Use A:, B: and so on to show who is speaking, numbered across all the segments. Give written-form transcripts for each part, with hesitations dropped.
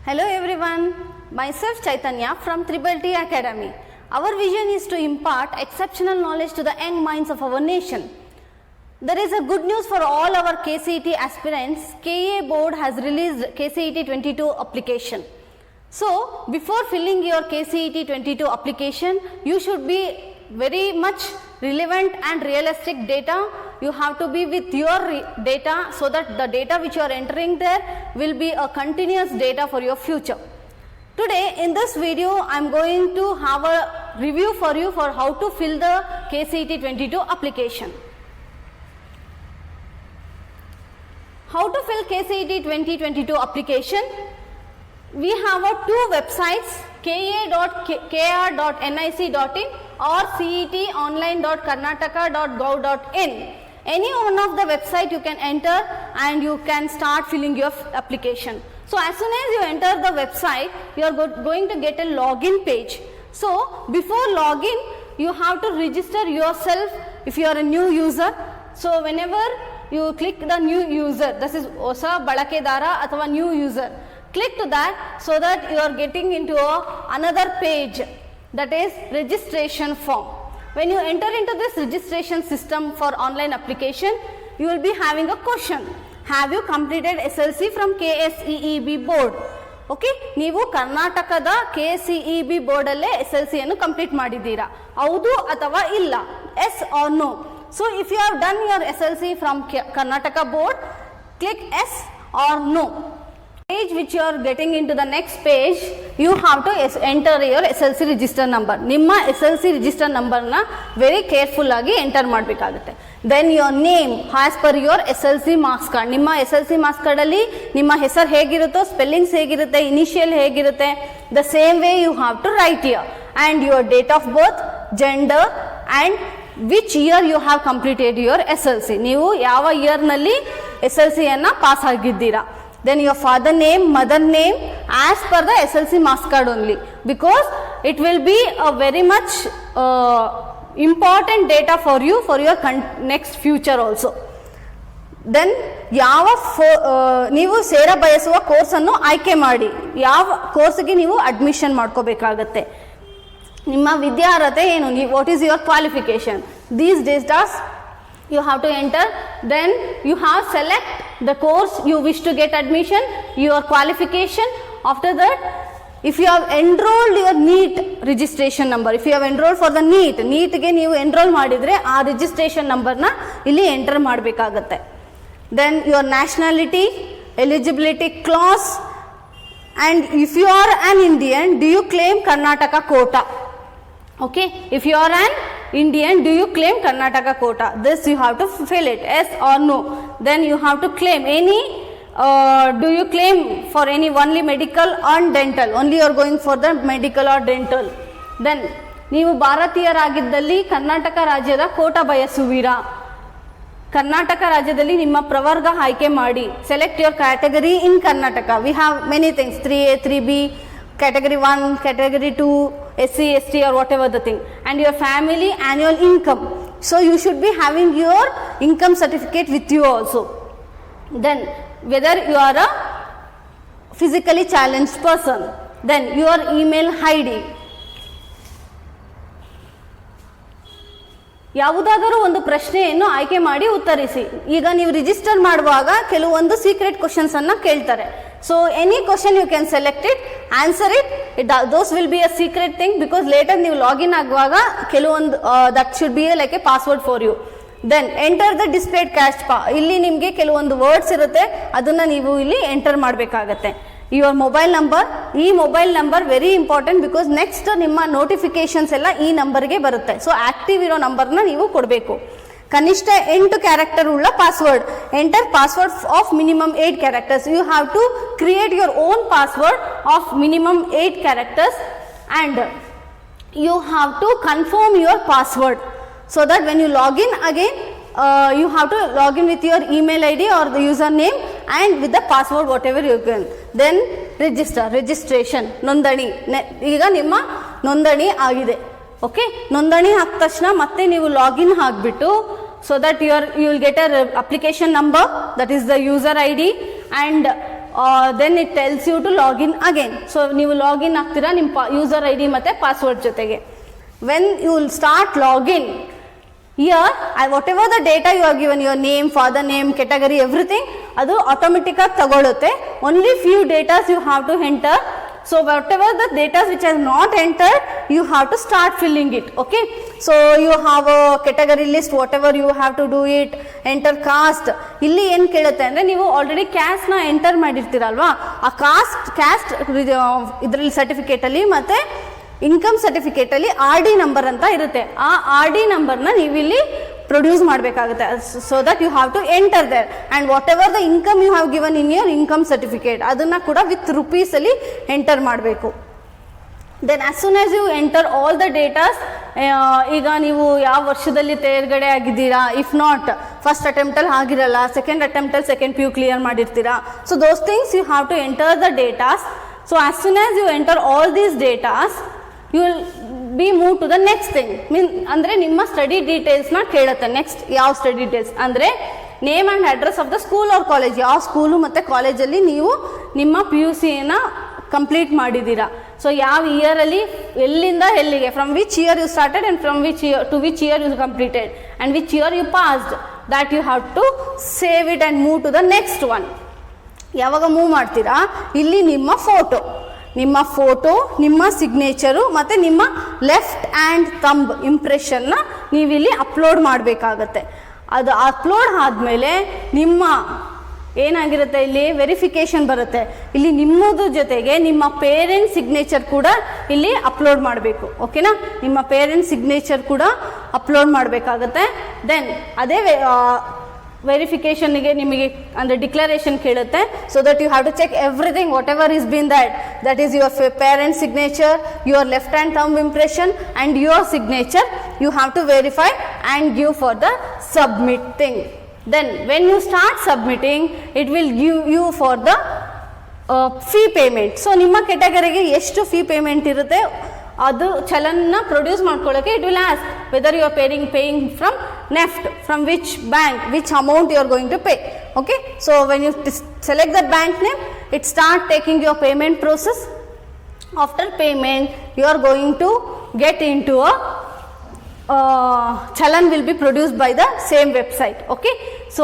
A: Hello everyone, myself Chaitanya from Triple T Academy. Our vision is to impart exceptional knowledge to the young minds of our nation. There is a good news for all our KCET aspirants. KA board has released KCET 22 application. So before filling your KCET 22 application, you should be very much relevant and realistic data. You have to be with your data so that the data which you are entering there will be a continuous data for your future. Today in this video I am going to have a review for you for how to fill the KCET 22 application. How to fill KCET 2022 application? We have two websites, ka.kr.nic.in or cetonline.karnataka.gov.in. Any one of the website you can enter and you can start filling your application. So as soon as you enter the website, you are going to get a login page. So before login, you have to register yourself if you are a new user. So whenever you click the new user, this is Osa Balakedara ಅಥವಾ new user. Click to that so that you are getting into another page, that is registration form. When you enter into this registration system for online application, you will be having a question. Have you completed SLC from KSEEB board? Okay, ನೀವು ಕರ್ನಾಟಕದ KCEB board ಅಲ್ಲೇ SLC ಅನ್ನು complete ಮಾಡಿದ್ದೀರಾ? ಹೌದು ಅಥವಾ ಇಲ್ಲ? Yes or no? So if you have done your SLC from Karnataka board, click yes or no. Page which you are getting into the next page, you have to enter your SLC register number. ನಿಮ್ಮ SLC register number ನ very careful ಆಗಿ enter ಮಾಡಬೇಕಾಗುತ್ತೆ. Then your name as per your SLC marks card. ನಿಮ್ಮ SLC marks card ಅಲ್ಲಿ ನಿಮ್ಮ ಹೆಸರು ಹೇಗಿರುತ್ತೋ, spellings ಹೇಗಿರುತ್ತೆ, initial ಹೇಗಿರುತ್ತೆ, the same way you have to write here. And your date of birth, gender and which year you have completed your SLC. ನೀವು ಯಾವ year ನಲ್ಲಿ SLC ಅನ್ನ ಪಾಸ್ ಆಗಿದ್ದೀರಾ. Then your father name, mother name as per the SLC marks card only, because it will be a very much important data for you for your next future also. Then ಯಾವ ನೀವು ಸೇರ ಬಯಸುವ course ಅನ್ನು ಆಯ್ಕೆ ಮಾಡಿ, ಯಾವ ಕೋರ್ಸ್ಗೆ ನೀವು admission ಮಾಡ್ಕೋಬೇಕಾಗತ್ತೆ, ನಿಮ್ಮ ವಿದ್ಯಾರ್ಹತೆ ಏನು, what is your qualification, these data you have to enter. Then you have select the course you wish to get admission, your qualification. After that, if you have enrolled your NEET registration number, if you have enrolled for the NEET ಗೆ ನೀವು enroll ಮಾಡಿದ್ರೆ ಆ registration number ನ ಇಲ್ಲಿ enter ಮಾಡಬೇಕಾಗುತ್ತೆ. Then your nationality, eligibility clause, and if you are an Indian, do you claim Karnataka quota? Okay, if you are an Indian, do you claim Karnataka quota? This you have to fill it, yes or no. Then you have to claim any, do you claim for any only medical or dental? Only you are going for the medical or dental. Then ನೀವು ಭಾರತೀಯರಾಗಿದ್ದಲ್ಲಿ ಕರ್ನಾಟಕ ರಾಜ್ಯದ ಕೋಟಾ ಬಯಸುವಿರಾ? ಕರ್ನಾಟಕ ರಾಜ್ಯದಲ್ಲಿ ನಿಮ್ಮ ಪ್ರವರ್ಗ ಆಯ್ಕೆ ಮಾಡಿ. Select your category in Karnataka. We have many things, 3A, 3B, category 1, category 2, SC, ST or whatever the thing, and your family annual income. So you should be having your income certificate with you also. Then whether you are a physically challenged person, then your email ID. ಯಾವುದಾದರೂ ಒಂದು ಪ್ರಶ್ನೆಯನ್ನು ಆಯ್ಕೆ ಮಾಡಿ ಉತ್ತರಿಸಿ. ಈಗ ನೀವು register ಮಾಡುವಾಗ ಕೆಲವೊಂದು ಸೀಕ್ರೆಟ್ ಕ್ವಶನ್ಸ್ ಅನ್ನ ಕೇಳ್ತಾರೆ. So any question you can select it, answer it. Those will be a secret thing because later ನೀವು ಲಾಗಿನ್ ಆಗುವಾಗ ಕೆಲವೊಂದು that should be like a password for you. Then enter the displayed cache ಇಲ್ಲಿ ನಿಮಗೆ ಕೆಲವೊಂದು words ಇರುತ್ತೆ, ಅದನ್ನ ನೀವು ಇಲ್ಲಿ ಎಂಟರ್ ಮಾಡಬೇಕಾಗತ್ತೆ. ಯುವರ್ ಮೊಬೈಲ್ ನಂಬರ್, ಈ mobile number very important because next ನಿಮ್ಮ ನೋಟಿಫಿಕೇಶನ್ಸ್ ಎಲ್ಲ ಈ ನಂಬರ್ಗೆ ಬರುತ್ತೆ. ಸೊ ಆಕ್ಟಿವ್ ಇರೋ ನಂಬರ್ನ ನೀವು ಕೊಡಬೇಕು. ಕನಿಷ್ಠ 8 ಕ್ಯಾರೆಕ್ಟರ್ ಉಳ್ಳ password. Enter password of minimum 8 characters. You have to create your own password of minimum 8 characters and you have to confirm your password so that when you log in again you have to log in with your email ID or the username and with the password whatever you can. Then registration, ನೋಂದಣಿ. ಈಗ ನಿಮ್ಮ ನೋಂದಣಿ ಆಗಿದೆ. Okay, ನೋಂದಣಿ ಆದ ತಕ್ಷಣ ಮತ್ತೆ ನೀವು ಲಾಗಿನ್ ಆಗಿಬಿಟ್ಟು so that you will get a application number, that is the user ID, and then it tells you to login again. So ನೀವು ಲಾಗಿನ್ ಆಗ್ತೀರಾ ನಿಮ್ಮ ಯೂಸರ್ ಐ ಡಿ ಮತ್ತು ಪಾಸ್ವರ್ಡ್ ಜೊತೆಗೆ. When you will start login, here whatever the data you have given, your name, father name, category, everything, ಅದು automatic ಆಗಿ ತಗೊಳುತ್ತೆ. only few datas you have to enter. So whatever the data which has not entered, you have to start filling it. Okay, so you have a category list, whatever you have to do it. Enter caste. ಇಲ್ಲಿ ಏನು ಕೇಳುತ್ತೆ ಅಂದರೆ, ನೀವು already ಕ್ಯಾಸ್ಟ್ನ enter ಮಾಡಿರ್ತೀರಲ್ವಾ, ಆ caste ಇದರಲ್ಲಿ ಸರ್ಟಿಫಿಕೇಟಲ್ಲಿ ಮತ್ತು income ಸರ್ಟಿಫಿಕೇಟಲ್ಲಿ RD number ಅಂತ ಇರುತ್ತೆ. ಆ RD ನಂಬರ್ನ ನೀವಿಲ್ಲಿ ಪ್ರೊಡ್ಯೂಸ್ ಮಾಡಬೇಕಾಗುತ್ತೆ. So that you have to enter there, and whatever the income you have given in your income certificate, ಅದನ್ನು ಕೂಡ ವಿತ್ ರುಪೀಸಲ್ಲಿ ಎಂಟರ್ ಮಾಡಬೇಕು. Then as soon as you enter all the datas, ಈಗ ನೀವು ಯಾವ ವರ್ಷದಲ್ಲಿ ತೇರ್ಗಡೆ ಆಗಿದ್ದೀರಾ, ಇಫ್ ನಾಟ್ ಫಸ್ಟ್ ಅಟೆಂಪ್ಟಲ್ಲಿ ಆಗಿರಲ್ಲ, ಸೆಕೆಂಡ್ ಅಟೆಂಪ್ಟಲ್ಲಿ ಸೆಕೆಂಡ್ PU ಕ್ಲಿಯರ್ ಮಾಡಿರ್ತೀರಾ. So those things you have to enter the datas. So as soon as you enter all these datas, you will be move to the next thing. ಅಂದರೆ ನಿಮ್ಮ study ಡೀಟೇಲ್ಸ್ನ ಕೇಳುತ್ತೆ. Next ಯಾವ study details ಅಂದರೆ name and address of the school or college, ಯಾವ school ಮತ್ತು ಕಾಲೇಜಲ್ಲಿ ನೀವು ನಿಮ್ಮ PUCನ ಕಂಪ್ಲೀಟ್ ಮಾಡಿದ್ದೀರಾ. ಸೊ ಯಾವ ಇಯರಲ್ಲಿ, ಎಲ್ಲಿಂದ ಎಲ್ಲಿಗೆ, from which year you started and from which year to which year you completed and which year you passed, that you have to save it and move to the next one. ಯಾವಾಗ move ಮಾಡ್ತೀರಾ, ಇಲ್ಲಿ ನಿಮ್ಮ photo, ನಿಮ್ಮ signature ಮತ್ತು ನಿಮ್ಮ left and thumb ಇಂಪ್ರೆಷನ್ನ ನೀವಿಲ್ಲಿ upload ಮಾಡಬೇಕಾಗತ್ತೆ. ಅದು ಅಪ್ಲೋಡ್ ಆದಮೇಲೆ ನಿಮ್ಮ ಏನಾಗಿರುತ್ತೆ, ಇಲ್ಲಿ ವೆರಿಫಿಕೇಷನ್ ಬರುತ್ತೆ. ಇಲ್ಲಿ ನಿಮ್ಮದು ಜೊತೆಗೆ ನಿಮ್ಮ ಪೇರೆಂಟ್ ಸಿಗ್ನೇಚರ್ ಕೂಡ ಇಲ್ಲಿ ಅಪ್ಲೋಡ್ ಮಾಡಬೇಕು. ಓಕೆನಾ, ನಿಮ್ಮ ಪೇರೆಂಟ್ ಸಿಗ್ನೇಚರ್ ಕೂಡ ಅಪ್ಲೋಡ್ ಮಾಡಬೇಕಾಗತ್ತೆ. ದೆನ್ ಅದೇ ವೆರಿಫಿಕೇಷನ್ಗೆ ನಿಮಗೆ ಅಂದರೆ ಡಿಕ್ಲರೇಷನ್ ಕೇಳುತ್ತೆ. So that you have to check everything, whatever is been that is your parent signature, your left hand thumb impression and your signature. You have to verify and give for the submit thing. Then when you start submitting, it will give you for the fee payment. So ನಿಮ್ಮ ಕೆಟಗರಿಗೆ ಎಷ್ಟು fee payment ಇರುತ್ತೆ, ಅದು ಚಲನ್ನ produce ಮಾಡ್ಕೊಳ್ಳೋಕ್ಕೆ it will ask whether you are paying from NEFT, from which bank, which amount you are going to pay. Okay, so when you select that bank name, it start taking your payment process. After payment, you are going to get into a challan will be produced by the same website. Okay, so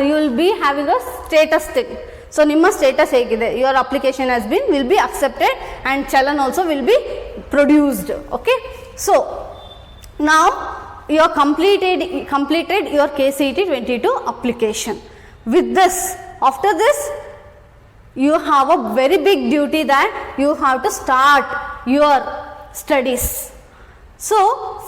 A: you will be having a status thing. So ನಿಮ್ಮ status ಹೇಗಿದೆ, your application has been will be accepted and challan also will be produced. Okay, so now you are completed your KCET 22 application. With this, after this you have a very big duty that you have to start your studies. So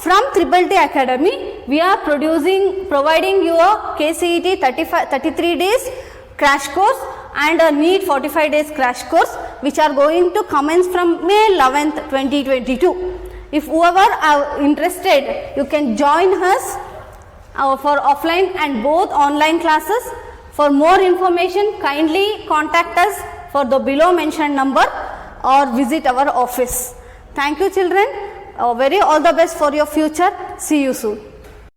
A: from Triple T Academy, we are providing you a KCET 33 days crash course and a NEET 45 days crash course, which are going to commence from May 11th, 2022. If whoever are interested, you can join us for offline and both online classes. For more information, kindly contact us for the below mentioned number or visit our office. Thank you children. Very all the best for your future. See you soon.